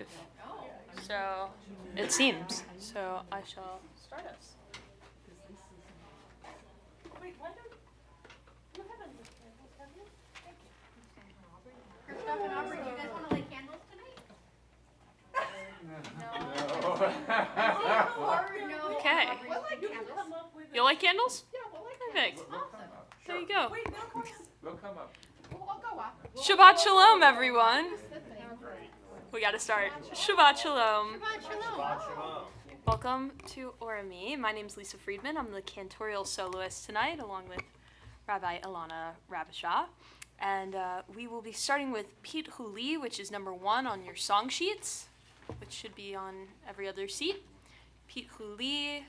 live. So, it seems. So, I shall start us. Wait, why don't you haven't lit candles, have you? Thank you. Christoph and Aubrey, do you guys want to light candles tonight? No. Okay. We'll light candles. You like candles? Yeah, we'll light Perfect. candles. Awesome. There you go. Wait, They'll come up. We'll go up. Shabbat Shalom, everyone. We gotta start. Shabbat Shalom. Shabbat Shalom. Welcome to Orami. My name's Lisa Friedman. I'm the cantorial soloist tonight, along with Rabbi Ilana Rabashah. And we will be starting with Pete Huli, which is number 1 on your song sheets, which should be on every other seat. Pete Huli,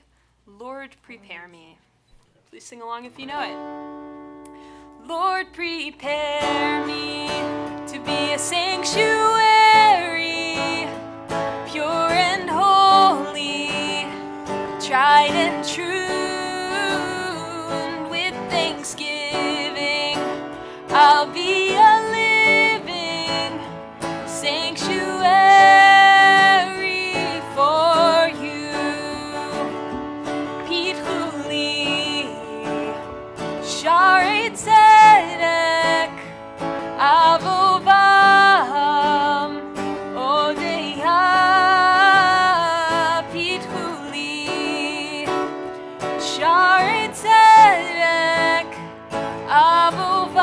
Lord, Prepare Me. Please sing along if you know it. Lord, prepare me to be a sanctuary, pure and holy, tried and true. And with thanksgiving, I'll be a living sanctuary for you. Pete Huli, Shari Tzedek, Avovam, Odeya, Pete Huli, Shari Tzedek, Avovam,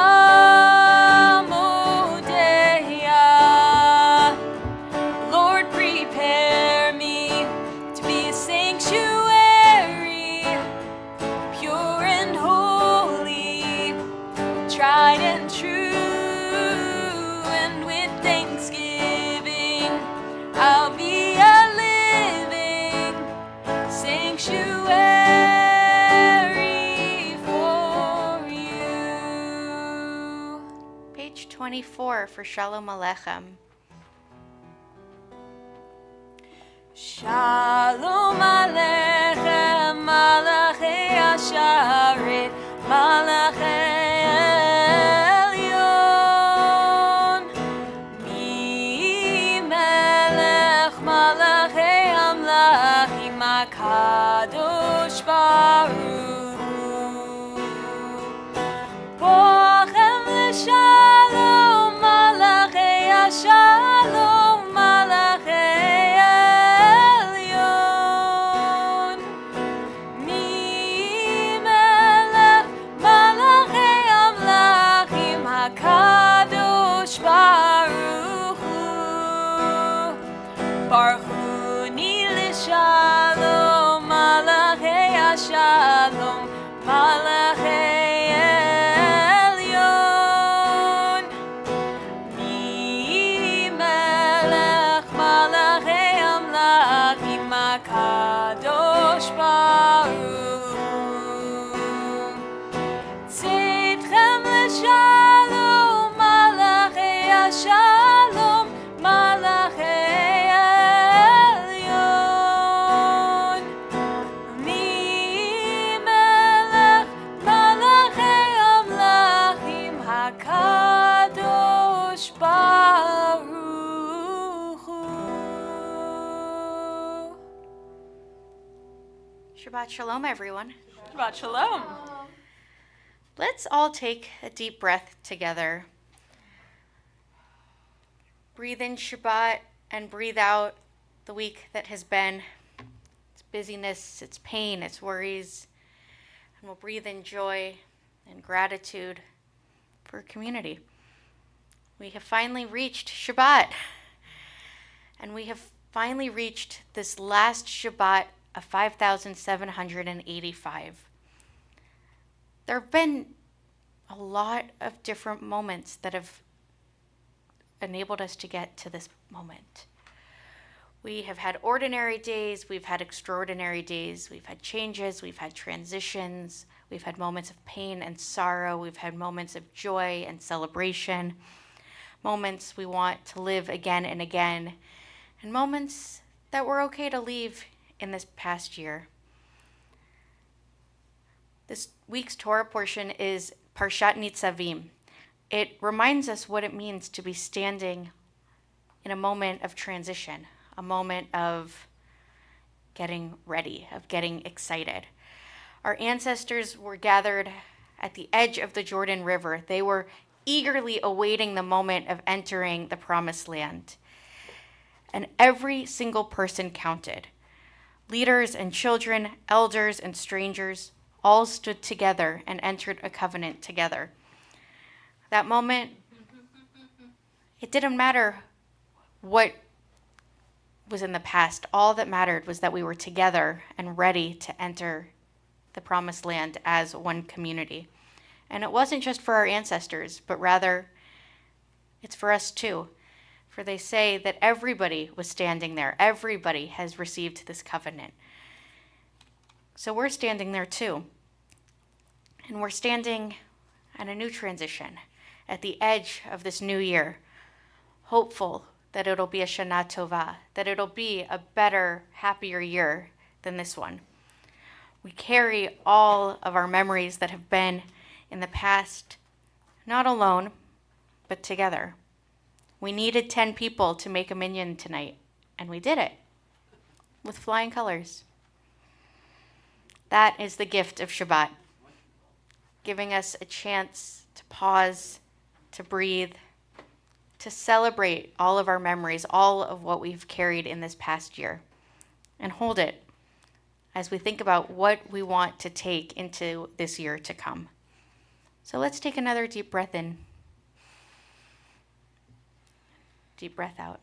Odeya. Lord, prepare me to be a sanctuary, pure and holy, tried and true. And with thanksgiving, I'll be a living sanctuary for you. Page 24 for Shalom Aleichem. Shalom Aleichem, Malachei Asharet, Malachei Elyon. Mi Melech, Malachei Amlachim, HaKadosh Baruch Hu. Bochem L'Shalom, Malachei Ashalom, Malachei Elyon. Mi Melech, Malachei Amlachim, HaKadosh Baruch Hu. Baruchuni L'Shalom, Malachei Ashalom, Malachei Elyon. Mi Melech, Malachei Amlachim, HaKadosh Baruch Hu. Tzidchem L'Shalom, Malachei Ashalom, Malachei Elyon. Mi Melech, Malachei Amlachim, HaKadosh Baruch Hu. Shabbat Shalom, everyone. Shabbat Shalom. Let's all take a deep breath together. Breathe in Shabbat and breathe out the week that has been. Its busyness, its pain, its worries. And we'll breathe in joy and gratitude for community. We have finally reached Shabbat. And we have finally reached this last Shabbat of 5,785. There have been a lot of different moments that have enabled us to get to this moment. We have had ordinary days, we've had extraordinary days, we've had changes, we've had transitions, we've had moments of pain and sorrow, we've had moments of joy and celebration, moments we want to live again and again, and moments that were okay to leave in this past year. This week's Torah portion is Parshat Nitzavim. It reminds us what it means to be standing in a moment of transition, a moment of getting ready, of getting excited. Our ancestors were gathered at the edge of the Jordan River. They were eagerly awaiting the moment of entering the promised land. And every single person counted. Leaders and children, elders and strangers, all stood together and entered a covenant together. That moment, it didn't matter what was in the past. All that mattered was that we were together and ready to enter the promised land as one community. And it wasn't just for our ancestors, but rather it's for us too. For they say that everybody was standing there. Everybody has received this covenant. So we're standing there too. And we're standing at a new transition, at the edge of this new year, hopeful that it'll be a Shana Tova, that it'll be a better, happier year than this one. We carry all of our memories that have been in the past, not alone, but together. We needed 10 people to make a minyan tonight, and we did it with flying colors. That is the gift of Shabbat, giving us a chance to pause, to breathe, to celebrate all of our memories, all of what we've carried in this past year, and hold it as we think about what we want to take into this year to come. So let's take another deep breath in. Deep breath out.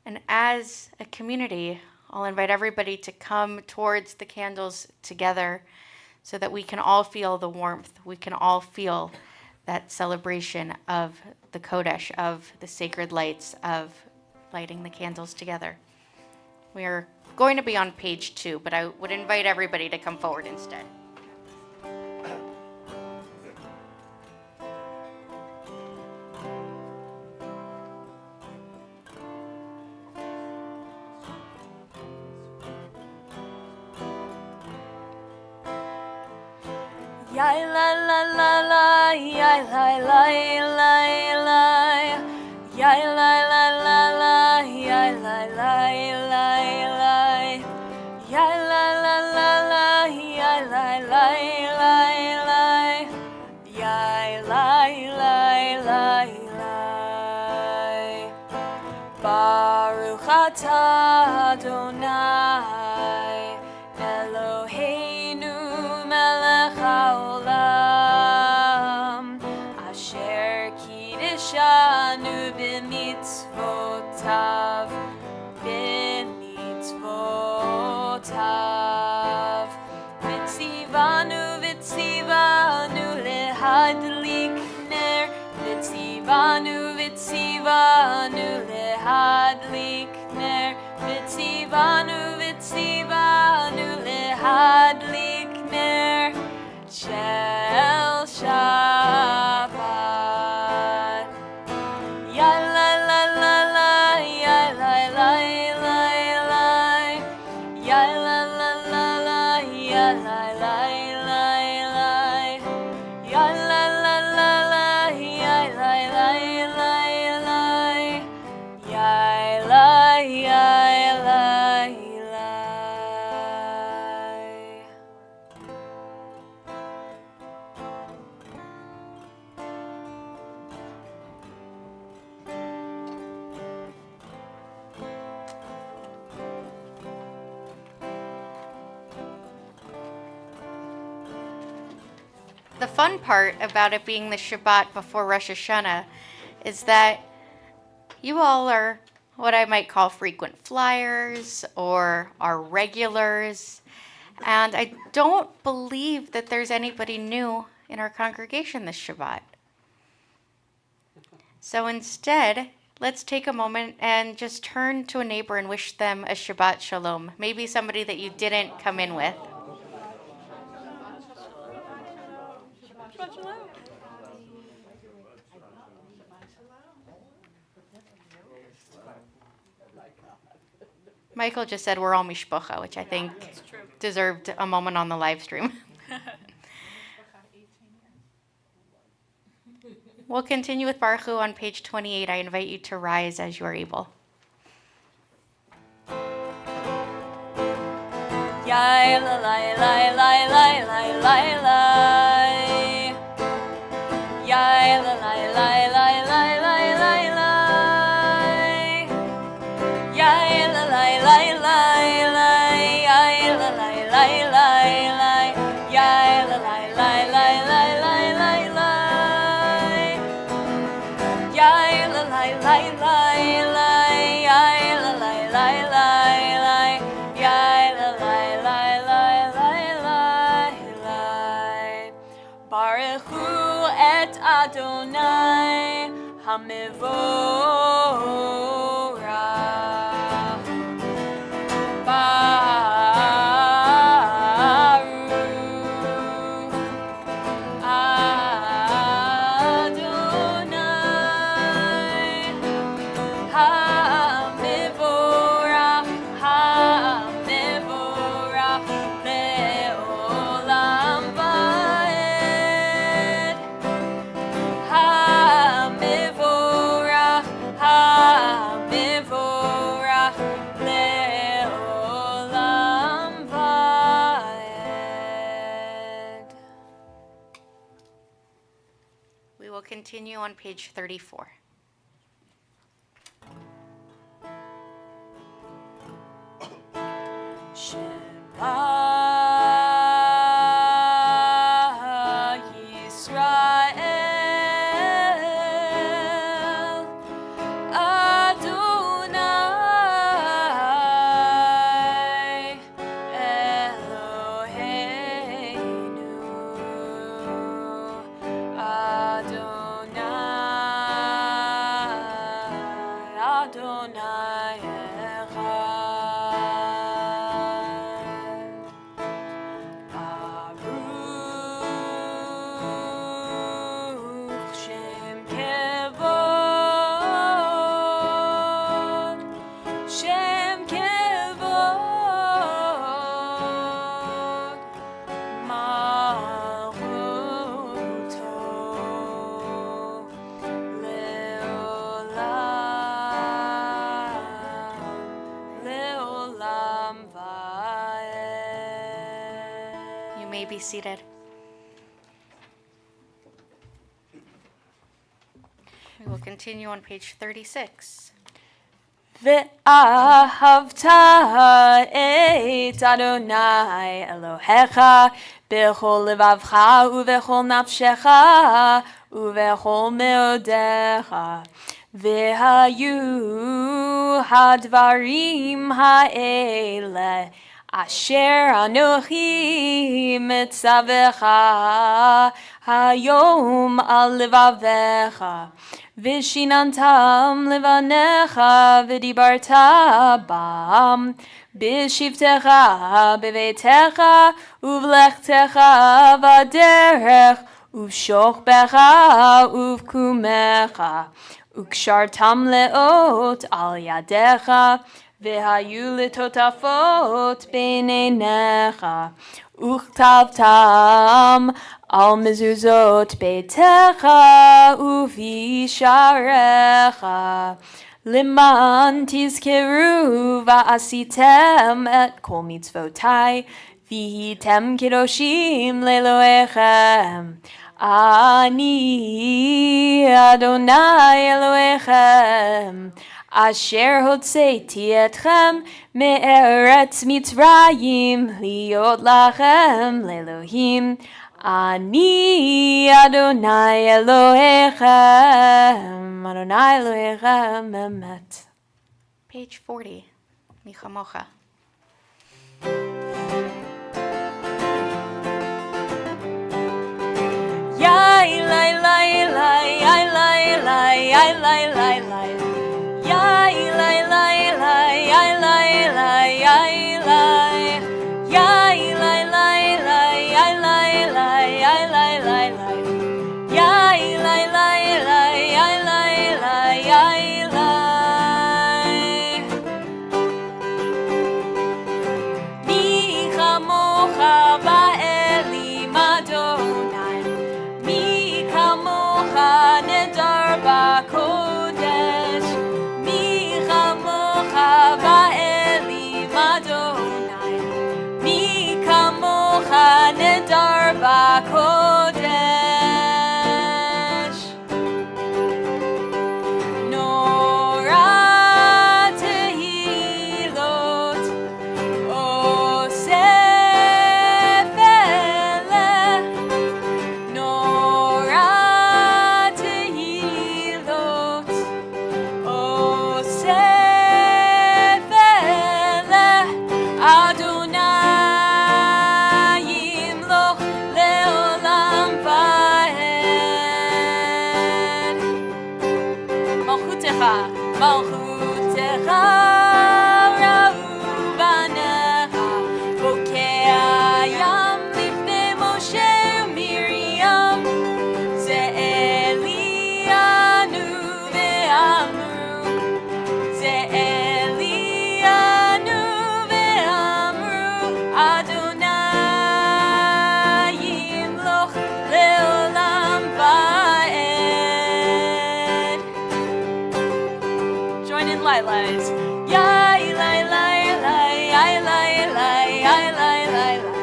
And as a community, I'll invite everybody to come towards the candles together so that we can all feel the warmth. We can all feel that celebration of the Kodesh, of the sacred lights, of lighting the candles together. We are going to be on page 2, but I would invite everybody to come forward instead. Yai la la la la, yai la la la la, yai la la la la, yai la la la la, yai la la la la, yai la la la la, yai la la la. Baruch atah Adonai Eloheinu melech haolam asher kiddushanu b'mitzvotav v'tzivanu lehadlik ner v'tzivanu lehadlik ner v'tzivanu lehadlik ner shel Shabbat. Ya la la la la, ya la la la la, ya la la la la, ya la la la la, ya la la la la, ya la la la la, ya la ya la la. The fun part about it being the Shabbat before Rosh Hashanah is that you all are what I might call frequent flyers or are regulars. And I don't believe that there's anybody new in our congregation this Shabbat. So instead, let's take a moment and just turn to a neighbor and wish them a Shabbat Shalom. Maybe somebody that you didn't come in with. Michael just said we're all mishpocha, which I think deserved a moment on the live stream. We'll continue with Baruch Hu on page 28. I invite you to rise as you are able. Yai la la la la la la la la. Yai la la la la la la la la. Yai la la la la la. Yai la la la la la. Yai la la la la la la la la. Yai la la la la la. Yai la la la la la. Yai la la la la la la. Baruch Hu et Adonai Hamevorach. Baruch Adonai Hamevorach, Hamevorach le'olam va'ed. Hamevorach, Hamevorach le'olam va'ed. We will continue on page 34. Shema Yisrael Adonai Eloheinu Adonai Echad. Baruch Shem Kevod, Shem Kevod, Malchuto Leolam Va'ed. You may be seated. We will continue on page 36. Ve'ahavta et Adonai Elohecha b'chol levavcha u'v'chol nafshecha u'v'chol meodecha ve'hayu hadvarim ha'ele asher anochi mitzavecha hayom al levavecha Vishinantam levanecha v'dibarta bam b'shivtecha b'veitecha uvlechtecha v'derech uv'shochbecha uv'kumecha ukshartam leot al yadecha v'hayu litotafot b'neinecha Uchtavtam al mezuzot beitecha uvisharecha liman tizkeru va'asitem et kol mitzvotai vihitem kedoshim leloechem ani Adonai Eloechem Asher hotzeti etchem me'eretz Mitzrayim liot lachem le'Elohim ani Adonai Elohechem Adonai Elohechem emet. Page 40. Michamocha. Yai lai lai lai yai lai lai yai lai lai lai Yai lai lai lai yai lai lai yai lai Yai lai lai lai yai lai lai yai lai lai lai Yai lai lai lai yai lai lai yai lai Mi chamocha ba'elim Adonai Mi chamocha HaKodesh. Nora tehilot osef eleh. Nora tehilot osef eleh. Adonai yimloch leolam vaed. Malchutecha, Malchutecha, ra'u banecha, bokei hayam lifnei Moshe u'Miriam, ze'elianu ve'amru, ze'elianu ve'amru, Adonai yimloch leolam vaed. Join in lilays. Yai lai lai lai, yai lai lai, yai lai lai lai.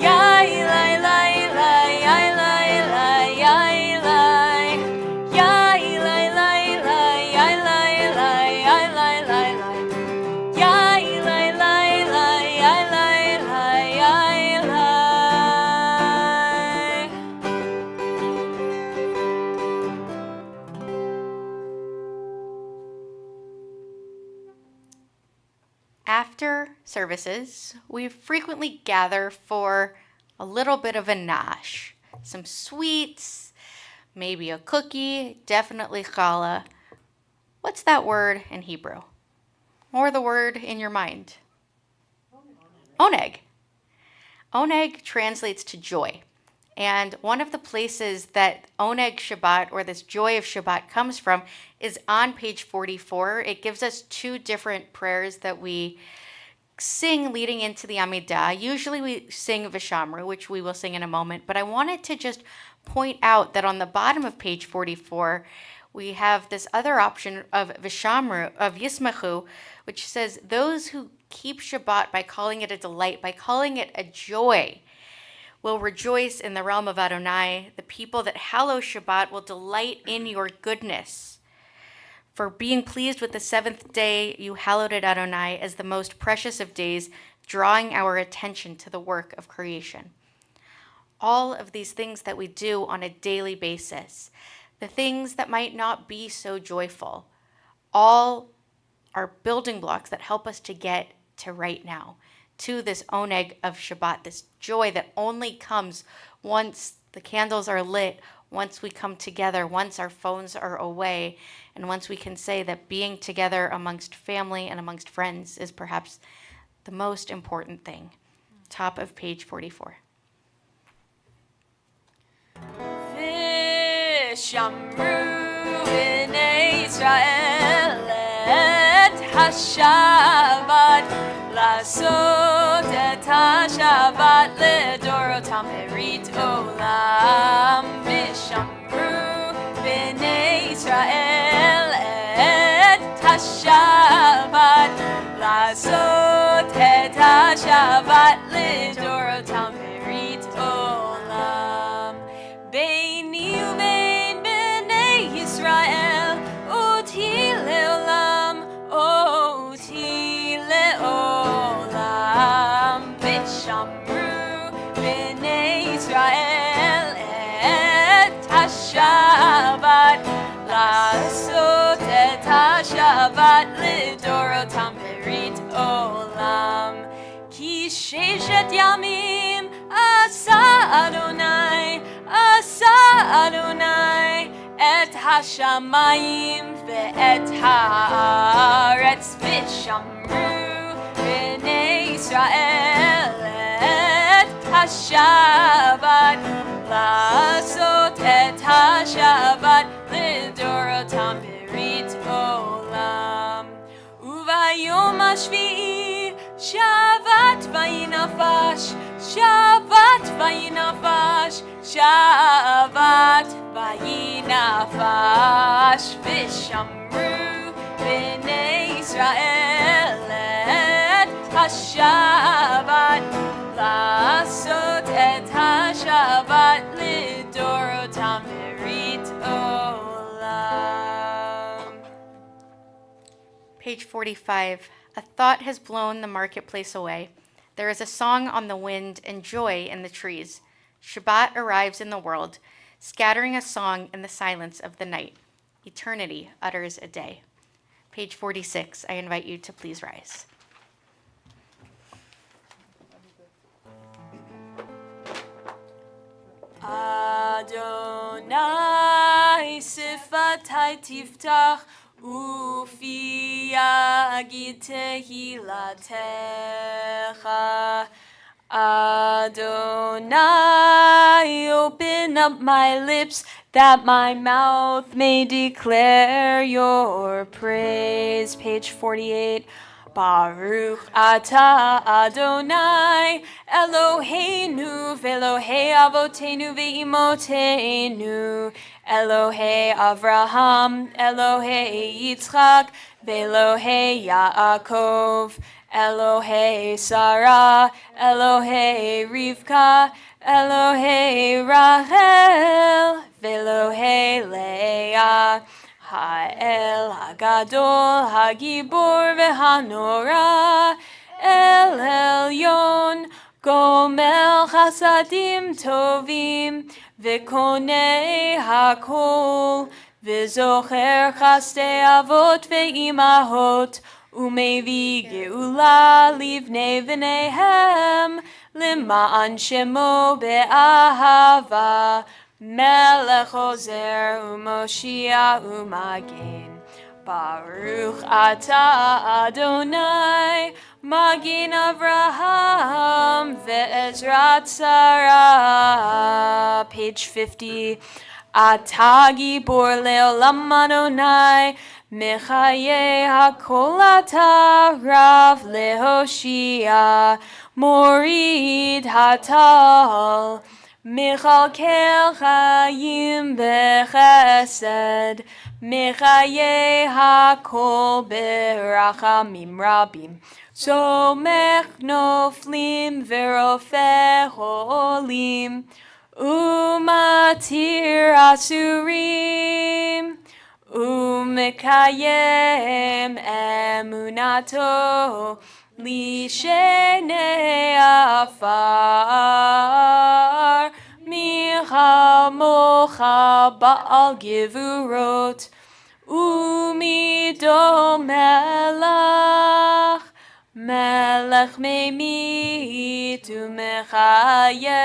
Yai lai lai lai, yai lai lai, yai lai. Yai lai lai lai, yai lai lai, yai lai lai lai. Yai lai lai lai, yai lai lai, yai lai. After services, we frequently gather for a little bit of a nash. Some sweets, maybe a cookie, definitely challah. What's that word in Hebrew? Or the word in your mind? Oneg. Oneg translates to joy. And one of the places that Oneg Shabbat, or this joy of Shabbat, comes from is on page 44. It gives us two different prayers that we sing leading into the Amidah. Usually we sing Vishamru, which we will sing in a moment, but I wanted to just point out that on the bottom of page 44, we have this other option of Vishamru, of Yismachu, which says, those who keep Shabbat by calling it a delight, by calling it a joy, will rejoice in the realm of Adonai. The people that hallow Shabbat will delight in your goodness. For being pleased with the seventh day, you hallowed it, Adonai, as the most precious of days, drawing our attention to the work of creation. All of these things that we do on a daily basis, the things that might not be so joyful, all are building blocks that help us to get to right now, to this oneg of Shabbat, this joy that only comes once the candles are lit, once we come together, once our phones are away, and once we can say that being together amongst family and amongst friends is perhaps the most important thing. Top of page 44. Vishamru b'nei Israel et hashavat, לעשות את השבת לדורותם ברית עולם. ושמרו בני ישראל את השבת, לעשות את השבת לדורותם ברית עולם. ביני ובין בני ישראל אותי לעולם, אותי לעולם. ושמרו בני ישראל את השבת, לעשות את השבת לדורותם ברית עולם. כי ששת ימים עשה אדוני, עשה אדוני את השמיים ואת הארץ. ושמרו בני ישראל את השבת, לעשות את השבת לדורותם ברית עולם. וביום השביעי שבת ויהי נפש, שבת ויהי נפש, שבת ויהי נפש. ושמרו בני ישראל את השבת, לעשות את השבת לדורותם ברית עולם. Page 45. A thought has blown the marketplace away. There is a song on the wind and joy in the trees. Shabbat arrives in the world, scattering a song in the silence of the night. Eternity utters a day. Page 46. I invite you to please rise. Adonai sifatai tiftach ufi yagid tehilatecha. Adonai, open up my lips that my mouth may declare your praise. Page 48. Baruch atah Adonai Eloheinu ve'Elohei avotenu ve'imotenu Elohei Avraham Elohei Yitzchak ve'Elohei Yaakov Elohei Sarah Elohei Rivka Elohei Rachel ve'Elohei Leah Ha'el Hagadol Hagibor ve'Hanora El Elyon Gomel Chasadim Tovim Ve'konei Hakol Ve'zocher Chastei Avot ve'imahot Umevi Geula Livnei v'neihem Lima'an Shemo be'ahava Melech Ozer u'Moshia u'Magen. Baruch atah Adonai Magin Avraham ve'Ezrat Sarah. Page 50. Atah Gibor le'olam Adonai Mechaye hakol atah Rav lehoshia Morid hatal Mechalkel chayim bechesed, mechaye hakol berachamim rabim. Somech noflim verofeh olim, umatir asurim, umekayem emunato, lishenei afar. Michamocha Baal Gevurot Umido Melech Melech Memit Umechaye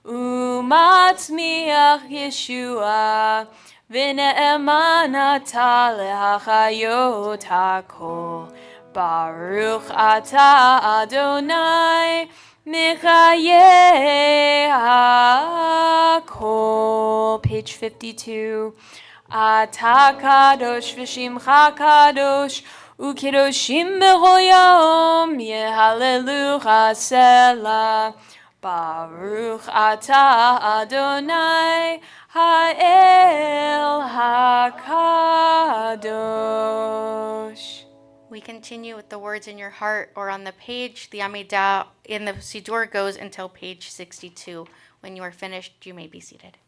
Umatzmiach Yeshua V'ne'emanata lehachayot hakol Baruch atah Adonai Mechaye hakol. Page 52. Atah kadosh v'shimcha kadosh u'kedoshim b'chol yom yehallelucha selah. Baruch atah Adonai ha'el hakadosh. We continue with the words in your heart or on the page. The Amidah in the Siddur goes until page 62. When you are finished, you may be seated.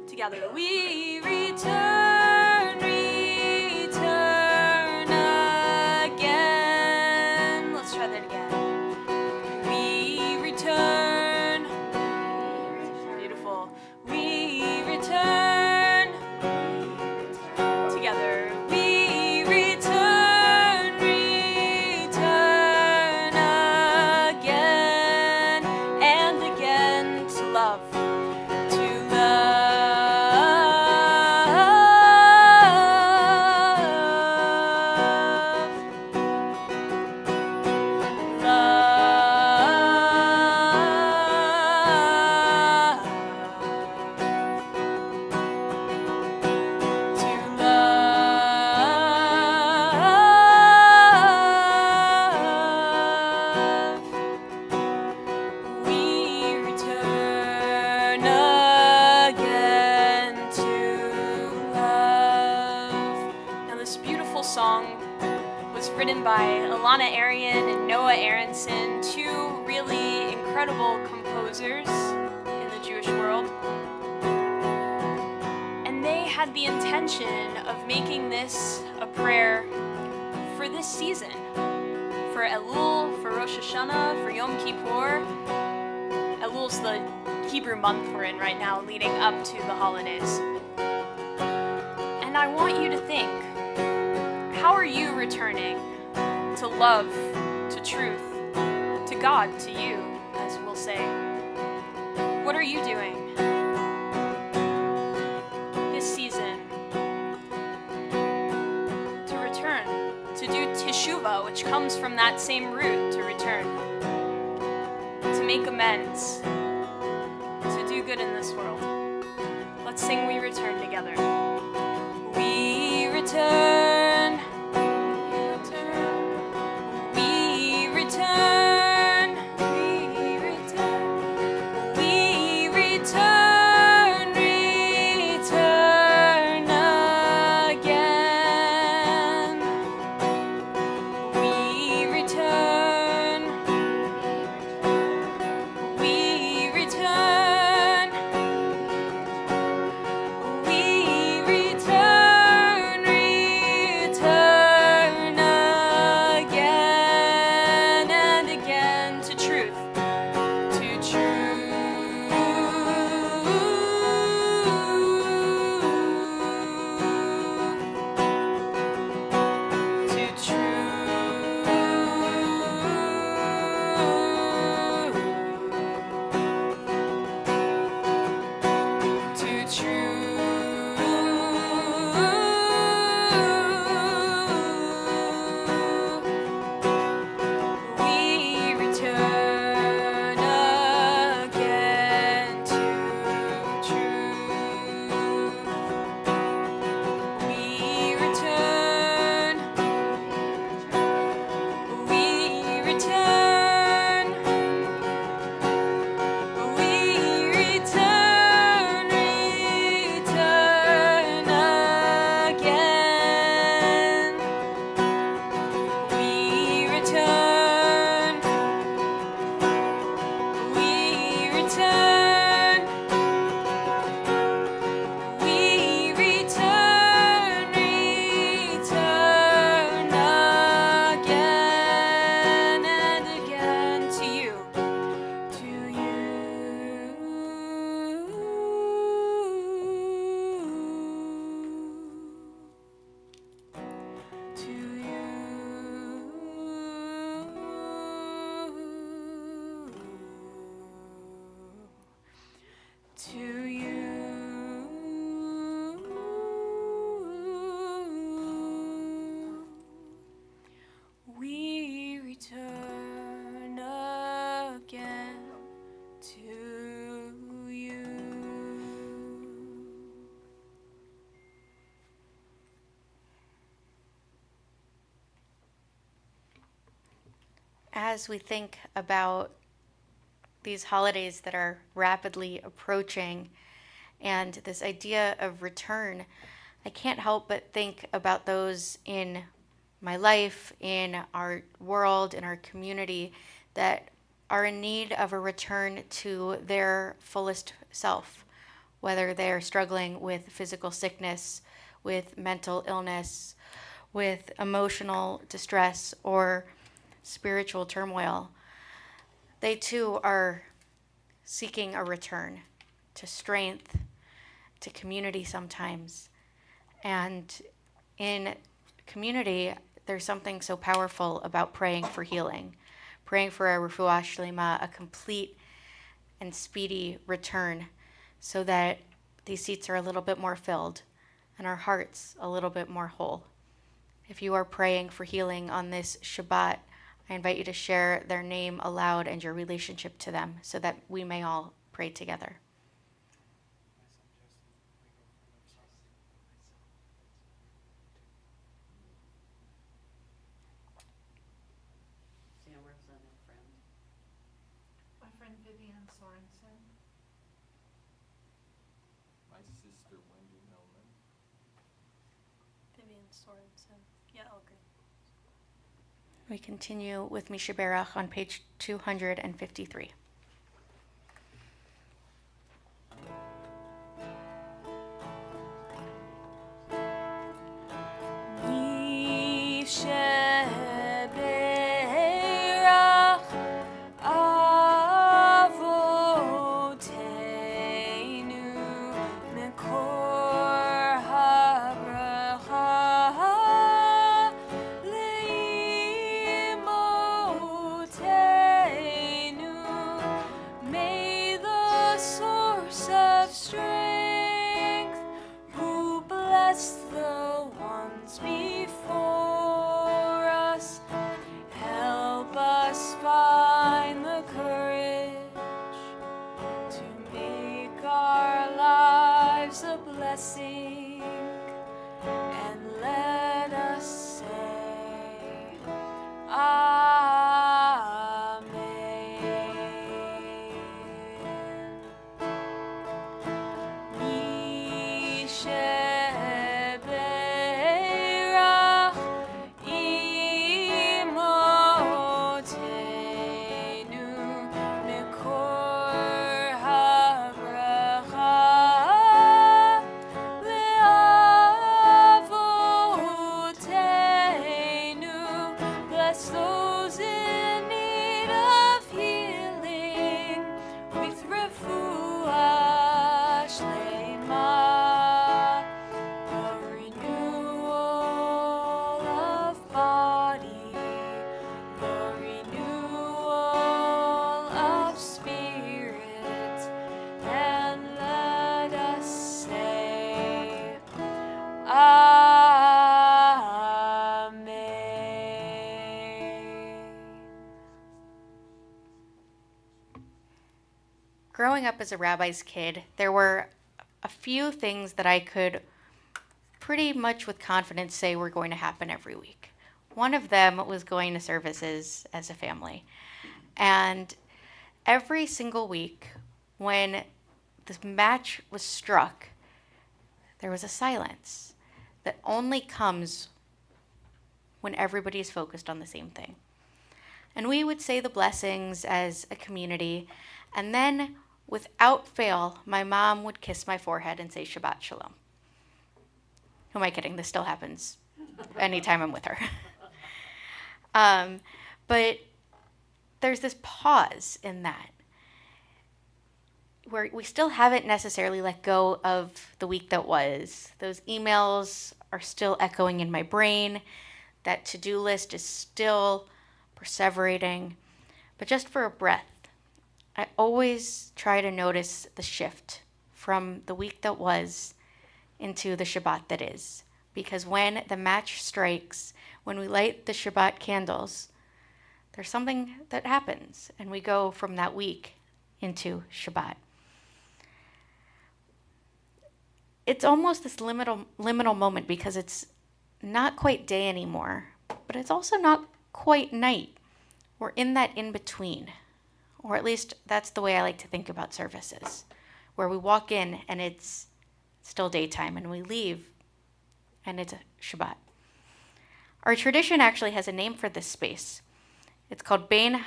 Together we return. written by Alana Arian and Noah Aronson, two really incredible composers in the Jewish world. And they had the intention of making this a prayer for this season, for Elul, for Rosh Hashanah, for Yom Kippur. Elul's the Hebrew month we're in right now, leading up to the holidays. And I want you to think, how are you returning to love, to truth, to God, to you, as we'll say? What are you doing this season to return, to do teshuvah, which comes from that same root, to return, to make amends, to do good in this world? Let's sing We Return together. We return. We return. We return. We return. Return again. We return. We return. We return. Return again and again to truth. To we return again to truth. We return. We return. We return. Return again. We return. We return. We return. Return again and again to you. To you. To you. To you. We return again to you. As we think about these holidays that are rapidly approaching and this idea of return, I can't help but think about those in my life, in our world, in our community that are in need of a return to their fullest self, whether they are struggling with physical sickness, with mental illness, with emotional distress, or spiritual turmoil. They too are seeking a return to strength, to community sometimes. And in community, there's something so powerful about praying for healing, praying for a refuah shlema, a complete and speedy return, so that these seats are a little bit more filled and our hearts a little bit more whole. If you are praying for healing on this Shabbat, I invite you to share their name aloud and your relationship to them so that we may all pray together. Samerson and friend. My friend Vivian Sorensen. My sister Wendy Millman. Vivian Sorensen. Yeah, okay. We continue with Mishaberach on page 253. Mishaberach Avoteinu Mekor HaBracha Leimotenu. May the source of strength who blessed the ones before us help us find the courage to make our lives a blessing, and let us say Amen. Mishaberach Imotenu Mekor HaBracha Le'avotenu. Bless those in need of healing with refuah shlema, a renewal of body, the renewal of spirit, and let us say Amen. Growing up as a rabbi's kid, there were a few things that I could pretty much with confidence say were going to happen every week. One of them was going to services as a family. And every single week, when the match was struck, there was a silence that only comes when everybody is focused on the same thing. And we would say the blessings as a community, and then without fail, my mom would kiss my forehead and say Shabbat Shalom. Who am I kidding? This still happens anytime I'm with her. But there's this pause in that, where we still haven't necessarily let go of the week that was. Those emails are still echoing in my brain. That to-do list is still perseverating. But just for a breath, I always try to notice the shift from the week that was into the Shabbat that is. Because when the match strikes, when we light the Shabbat candles, there's something that happens, and we go from that week into Shabbat. It's almost this liminal moment, because it's not quite day anymore, but it's also not quite night. We're in that in-between, or at least that's the way I like to think about services, where we walk in and it's still daytime, and we leave and it's a Shabbat. Our tradition actually has a name for this space. It's called Bein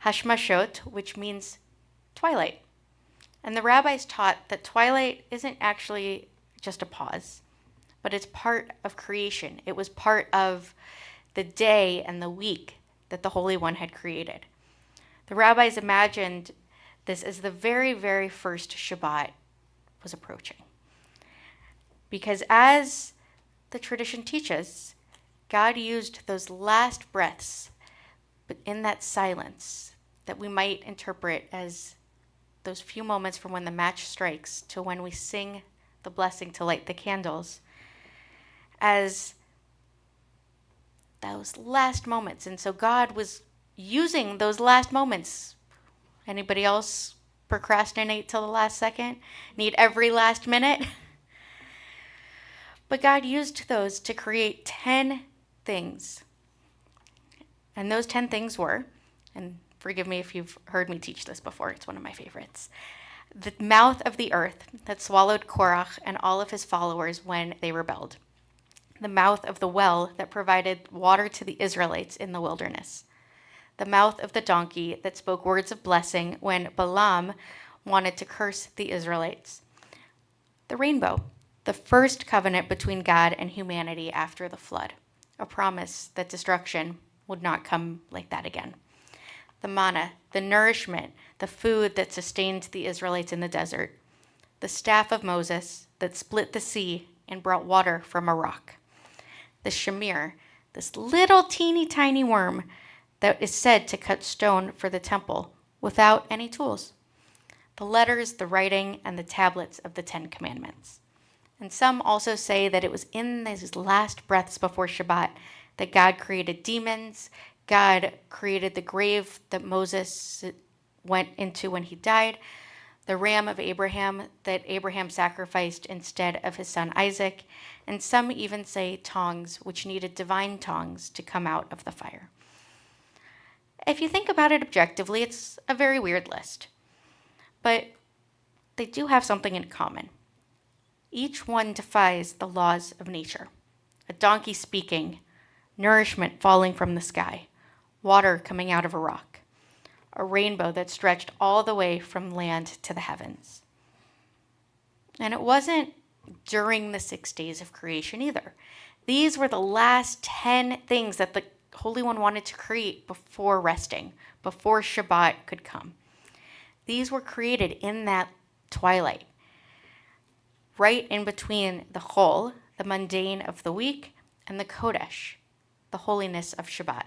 Hashmashot, which means twilight. And the rabbis taught that twilight isn't actually just a pause, but it's part of creation. It was part of the day and the week that the Holy One had created. The rabbis imagined this as the very, very first Shabbat was approaching. Because as the tradition teaches, God used those last breaths, but in that silence that we might interpret as those few moments from when the match strikes to when we sing the blessing to light the candles, as those last moments. And so God was using those last moments. Anybody else procrastinate till the last second? Need every last minute? But God used those to create 10 things. And those 10 things were, and forgive me if you've heard me teach this before, it's one of my favorites, the mouth of the earth that swallowed Korach and all of his followers when they rebelled. the mouth of the well that provided water to the Israelites in the wilderness, the mouth of the donkey that spoke words of blessing when Balaam wanted to curse the Israelites, the rainbow, the first covenant between God and humanity after the flood, a promise that destruction would not come like that again. The manna, the nourishment, the food that sustained the Israelites in the desert, the staff of Moses that split the sea and brought water from a rock, the shamir, this little teeny tiny worm that is said to cut stone for the temple without any tools, the letters, the writing, and the tablets of the 10 Commandments. And some also say that it was in these last breaths before Shabbat that God created demons, God created the grave that Moses went into when he died, the ram of Abraham that Abraham sacrificed instead of his son Isaac, and some even say tongues, which needed divine tongues to come out of the fire. If you think about it objectively, it's a very weird list. But they do have something in common. Each one defies the laws of nature. A donkey speaking, nourishment falling from the sky, water coming out of a rock, a rainbow that stretched all the way from land to the heavens. And it wasn't during the 6 days of creation either. These were the last 10 things that the Holy One wanted to create before resting, before Shabbat could come. These were created in that twilight, right in between the Chol, the mundane of the week, and the Kodesh, the holiness of Shabbat.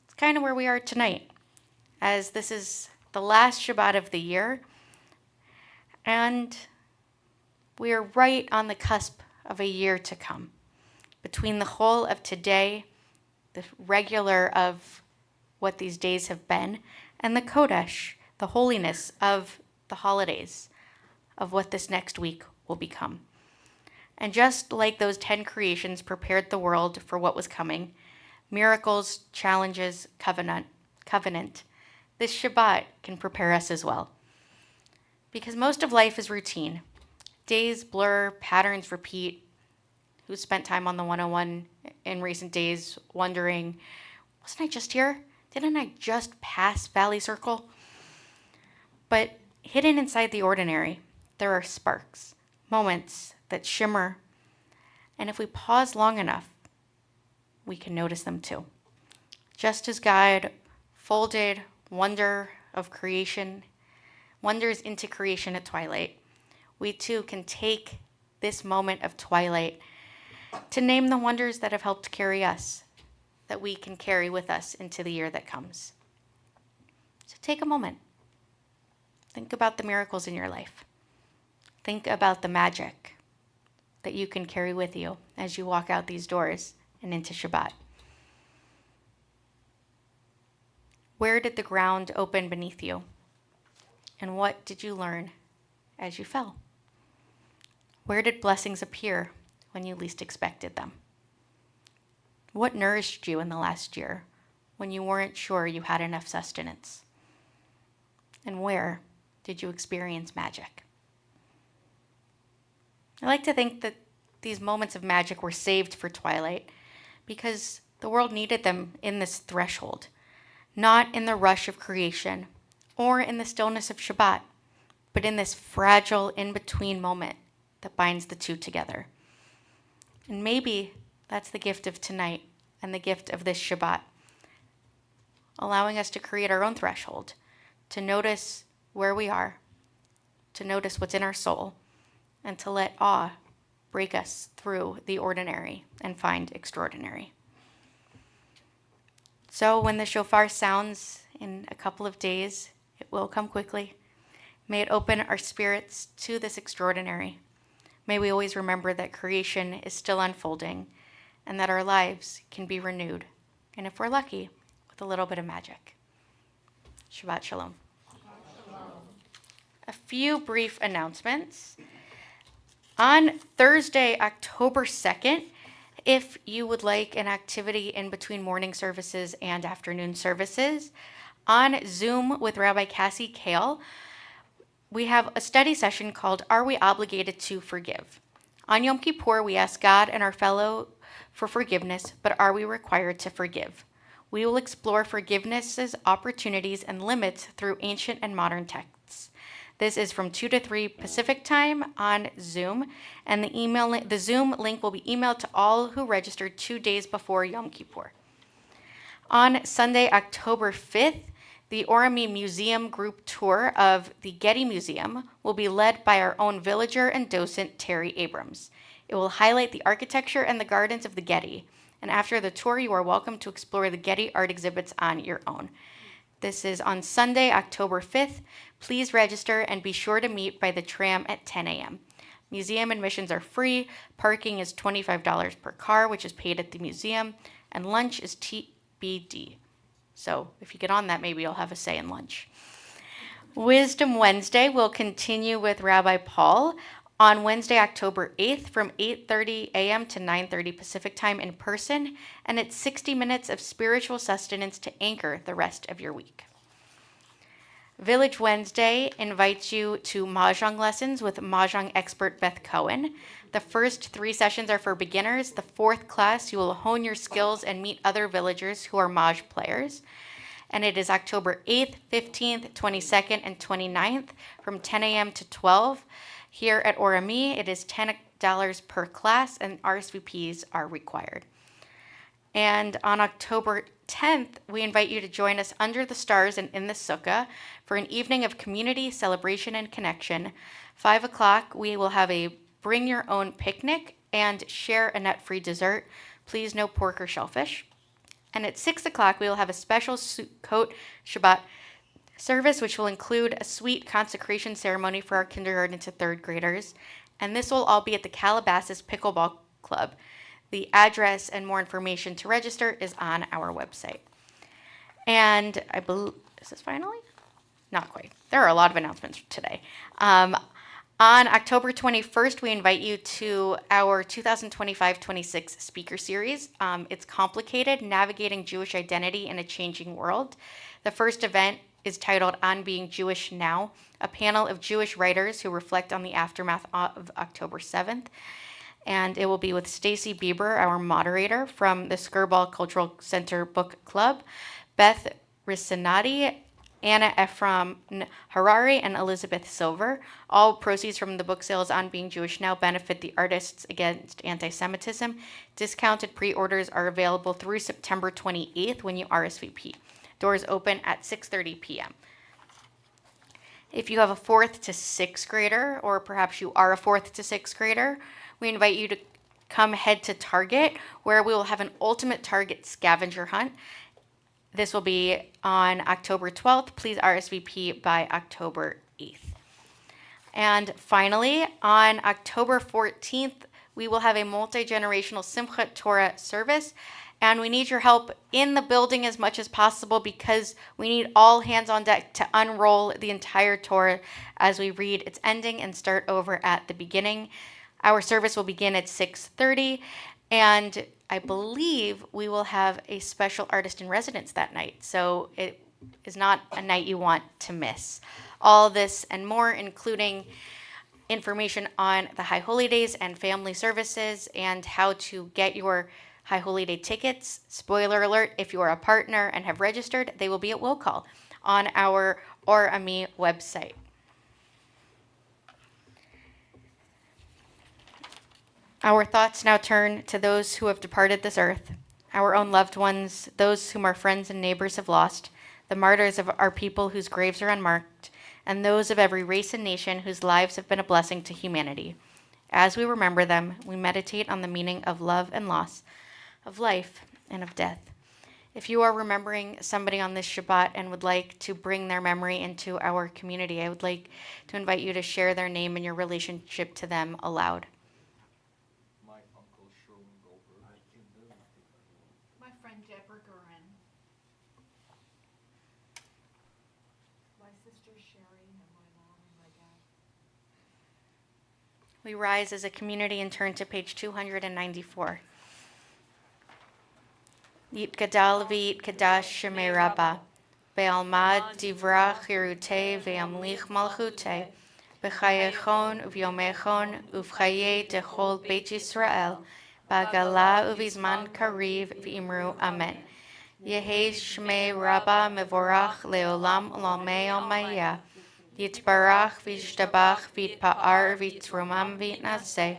It's kind of where we are tonight, as this is the last Shabbat of the year, and we are right on the cusp of a year to come. Between the Chol of today, the regular of what these days have been, and the Kodesh, the holiness of the holidays, of what this next week will become. And just like those 10 creations prepared the world for what was coming, miracles, challenges, covenant, this Shabbat can prepare us as well. Because most of life is routine. Days blur, patterns repeat. Who spent time on the 101 in recent days wondering, wasn't I just here? Didn't I just pass Valley Circle? But hidden inside the ordinary, there are sparks, moments that shimmer, and if we pause long enough, we can notice them too. Just as God folded wonders into creation at twilight, we too can take this moment of twilight to name the wonders that have helped carry us, that we can carry with us into the year that comes. So take a moment. Think about the miracles in your life. Think about the magic that you can carry with you as you walk out these doors and into Shabbat. Where did the ground open beneath you? And what did you learn as you fell? Where did blessings appear when you least expected them? What nourished you in the last year when you weren't sure you had enough sustenance? And where did you experience magic? I like to think that these moments of magic were saved for twilight because the world needed them in this threshold, not in the rush of creation or in the stillness of Shabbat, but in this fragile in-between moment that binds the two together. And maybe that's the gift of tonight and the gift of this Shabbat, allowing us to create our own threshold, to notice where we are, to notice what's in our soul, and to let awe break us through the ordinary and find extraordinary. So when the shofar sounds in a couple of days, it will come quickly. May it open our spirits to this extraordinary. May we always remember that creation is still unfolding and that our lives can be renewed, and if we're lucky, with a little bit of magic. Shabbat Shalom. A few brief announcements. On Thursday, October 2nd, if you would like an activity in between morning services and afternoon services, on Zoom with Rabbi Cassie Kale, we have a study session called Are We Obligated to Forgive? On Yom Kippur, we ask God and our fellow for forgiveness, but are we required to forgive? We will explore forgiveness's opportunities and limits through ancient and modern texts. This is from 2 to 3 Pacific time on Zoom, and the Zoom link will be emailed to all who registered 2 days before Yom Kippur. On Sunday, October 5th, the Orami Museum group tour of the Getty Museum will be led by our own villager and docent, Terry Abrams. It will highlight the architecture and the gardens of the Getty, and after the tour, you are welcome to explore the Getty art exhibits on your own. This is on Sunday, October 5th. Please register and be sure to meet by the tram at 10 a.m. Museum admissions are free. Parking is $25 per car, which is paid at the museum, and lunch is TBD. So if you get on that, maybe you'll have a say in lunch. Wisdom Wednesday will continue with Rabbi Paul on Wednesday, October 8th from 8:30 a.m. to 9:30 Pacific time in person, and it's 60 minutes of spiritual sustenance to anchor the rest of your week. Village Wednesday invites you to Mahjong lessons with Mahjong expert Beth Cohen. The first 3 sessions are for beginners. The 4th class, you will hone your skills and meet other villagers who are Maj players. And it is October 8th, 15th, 22nd, and 29th from 10 a.m. to 12. Here at Orami, it is $10 per class, and RSVPs are required. And on October 10th, we invite you to join us under the stars and in the sukkah for an evening of community, celebration, and connection. 5 o'clock, we will have a bring your own picnic and share a nut-free dessert. Please no pork or shellfish. And at 6 o'clock, we will have a special Sukkot Shabbat service, which will include a sweet consecration ceremony for our kindergarten to 3rd graders. And this will all be at the Calabasas Pickleball Club. The address and more information to register is on our website. And I believe, is this finally? Not quite. There are a lot of announcements today. On October 21st, we invite you to our 2025-26 speaker series. It's complicated, navigating Jewish identity in a changing world. The first event is titled On Being Jewish Now, a panel of Jewish writers who reflect on the aftermath of October 7th. And it will be with Stacy Bieber, our moderator from the Skirball Cultural Center Book Club, Beth Risinati, Anna Ephraim Harari, and Elizabeth Silver. All proceeds from the book sales On Being Jewish Now benefit the Artists Against Anti-Semitism. Discounted pre-orders are available through September 28th when you RSVP. Doors open at 6:30 p.m. If you have a 4th to 6th grader, or perhaps you are a 4th to 6th grader, we invite you to come head to Target, where we will have an Ultimate Target scavenger hunt. This will be on October 12th. Please RSVP by October 8th. And finally, on October 14th, we will have a multi-generational Simchat Torah service. And we need your help in the building as much as possible because we need all hands on deck to unroll the entire Torah as we read its ending and start over at the beginning. Our service will begin at 6:30, and I believe we will have a special artist in residence that night. So it is not a night you want to miss. All this and more, including information on the High Holy Days and family services and how to get your High Holy Day tickets. Spoiler alert, if you are a partner and have registered, they will be at will call on our Orami website. Our thoughts now turn to those who have departed this earth, our own loved ones, those whom our friends and neighbors have lost, the martyrs of our people whose graves are unmarked, and those of every race and nation whose lives have been a blessing to humanity. As we remember them, we meditate on the meaning of love and loss, of life and of death. If you are remembering somebody on this Shabbat and would like to bring their memory into our community, I would like to invite you to share their name and your relationship to them aloud. My uncle Sherwin Goldberg. My friend Deborah Gurin. My sister Sherry and my mom and my dad. We rise as a community and turn to page 294. Yitgadal v'yitkadash shemei Rabbah, be'almad divra chirutei ve'amlich malchutei, b'chayechon uvyomechon uvchaye dechol Beit Yisrael, b'agala uvizman kariv v'imru amen. Yehi shmei rabba mevorach leolam lamei almaya. Yitbarach v'yishtabach v'yitpa'ar v'yitrumam v'yitnaseh.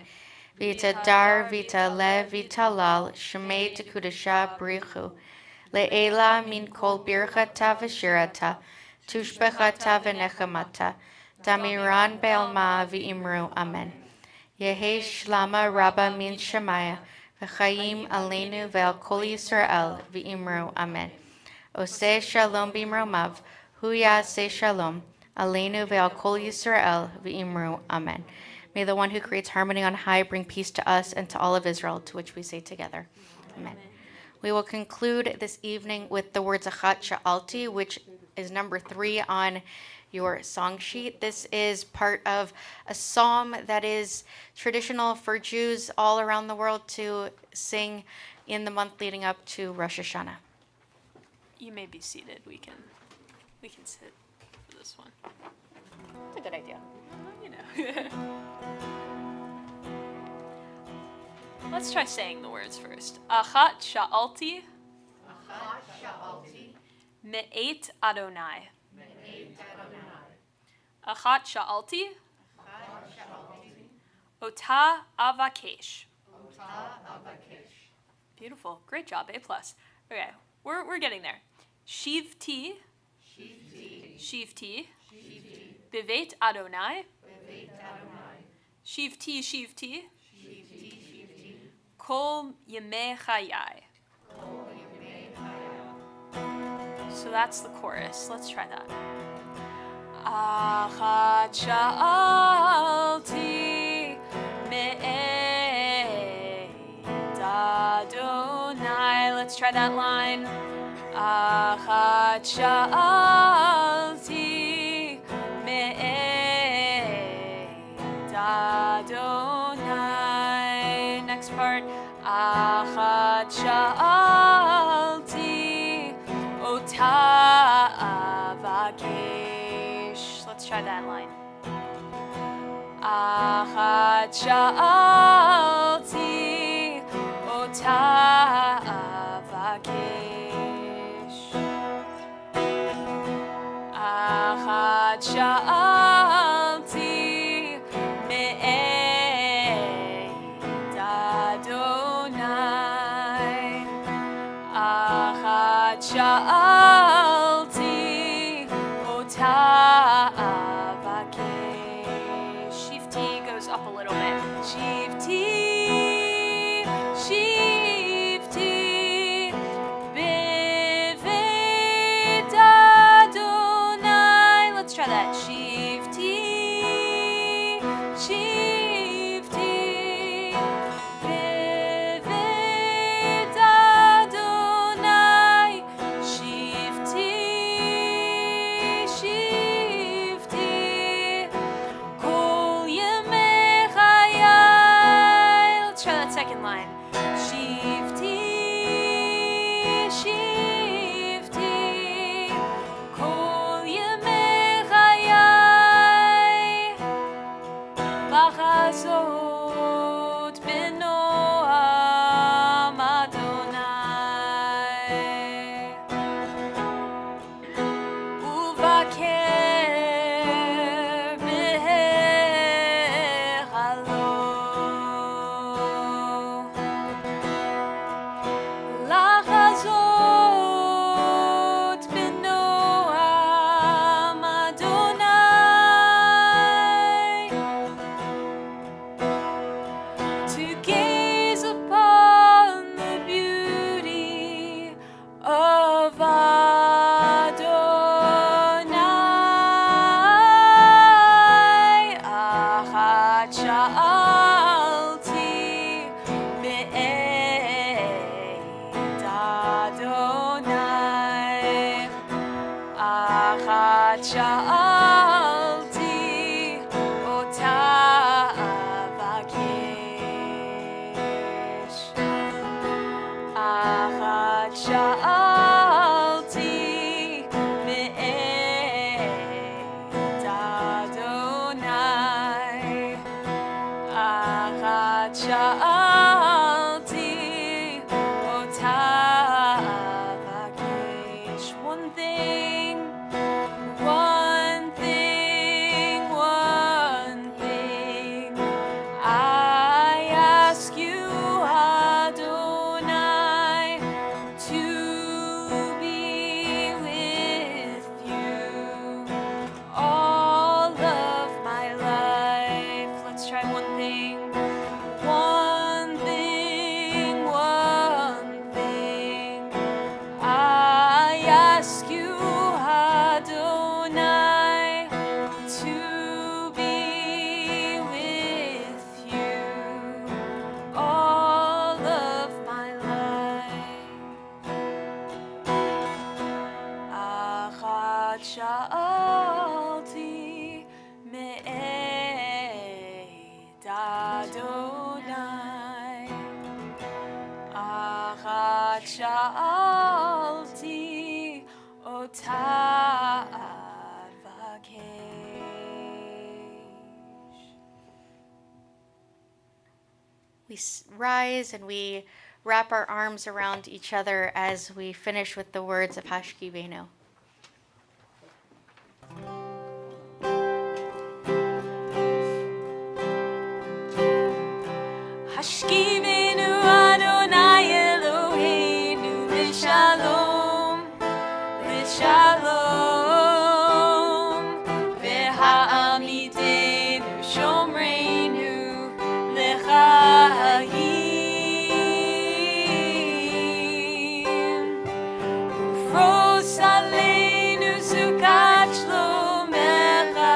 V'yitadar v'yitaleh v'yitalal shmei tekudasha brichu. Le'ela min kol birchata v'shirata. Tushbechata v'nechamata. Damiran be'alma v'imru amen. Yehi shlama rabba min shemaya. V'chayim aleinu ve'al kol Yisrael v'imru amen. Oseh shalom b'imromav. Hu yaseh shalom. Aleinu ve'al kol Yisrael v'imru amen. May the one who creates harmony on high bring peace to us and to all of Israel, to which we say together. Amen. We will conclude this evening with the words Achat Sha'alti, which is number 3 on your song sheet. This is part of a psalm that is traditional for Jews all around the world to sing in the month leading up to Rosh Hashanah. You may be seated. We can sit for this one. That's a good idea. You know. Let's try saying the words first. Achat sha'alti. Me'et Adonai. Achat sha'alti. Ota avakesh. Beautiful. Great job. A+. Okay. We're getting there. Shivti. Shivti. Bivet Adonai. Shivti. Kol Yemei Chayai. So that's the chorus. Let's try that. Achat sha'alti me'et Adonai. Let's try that line. Achat sha'alti me'et Adonai. Next part. Achat sha'alti ota avakesh. Let's try that line. Achat sha'alti ota avakesh. Achat sha'alti me'et Adonai. Achat sha'alti ota avakesh. Shifti goes up a little bit. Shifti, bivet Adonai. Let's try that. Shifti, bivet Adonai. Shifti, שאלתי אותה אבקש one thing, one thing, one thing. I ask you, Adonai, to be with you all of my life. Let's try one thing. One thing, one thing. I ask you, Adonai, to be with you all of my life. אחת שאלתי מאת אדוני, אחת שאלתי אותה אבקש. We rise and we wrap our arms around each other as we finish with the words of Hashkivenu. Hashkivenu Adonai Eloheinu L'shalom, L'shalom, V'ha'amidenu Shomreinu L'chaim, Ufros aleinu sukat shlomecha,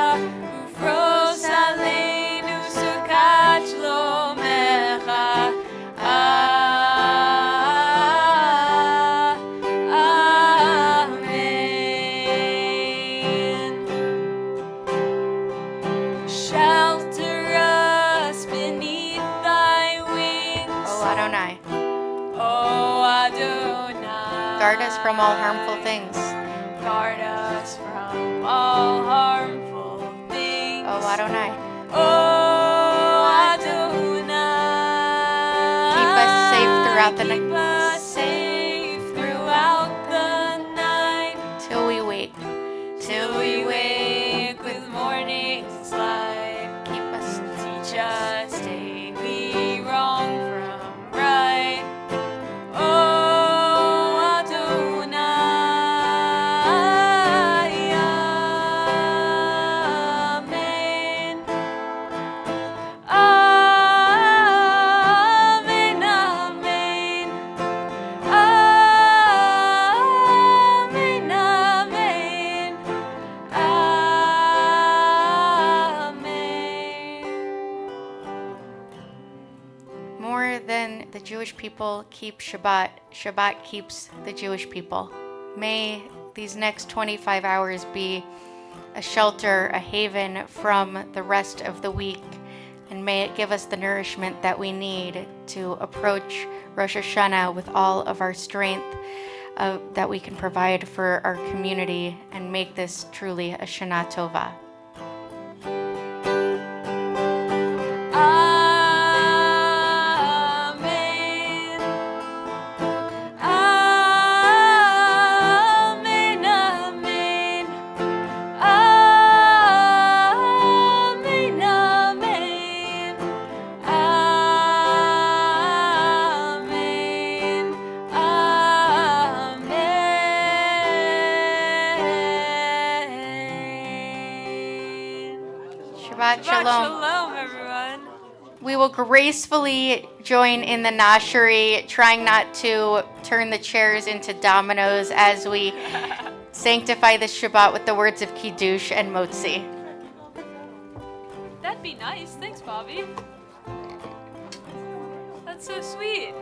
Ufros aleinu sukat shlomecha. Amen. Shelter us beneath thy wings, O Adonai, O Adonai. guard us from all harmful things. Guard us from all harmful things. O Adonai, O Adonai. keep us safe throughout the Keep night us safe throughout the night, till we wake. till we wake with morning's light. Keep us Teach us daily wrong from right. Oh Adonai, Amen. Amen, Amen. Amen, Amen. Amen. more than the Jewish people keep Shabbat. Shabbat keeps the Jewish people. May these next 25 hours be a shelter, a haven from the rest of the week, and may it give us the nourishment that we need to approach Rosh Hashanah with all of our strength that we can provide for our community and make this truly a Shana Tova. Amen. Amen, Amen. Amen, Amen. Shabbat Shabbat Shalom. Shalom, everyone. We will gracefully join in the Nashri, trying not to turn the chairs into dominoes as we sanctify this Shabbat with the words of Kiddush and Motzi. That'd be nice. Thanks, Bobby. That's so sweet.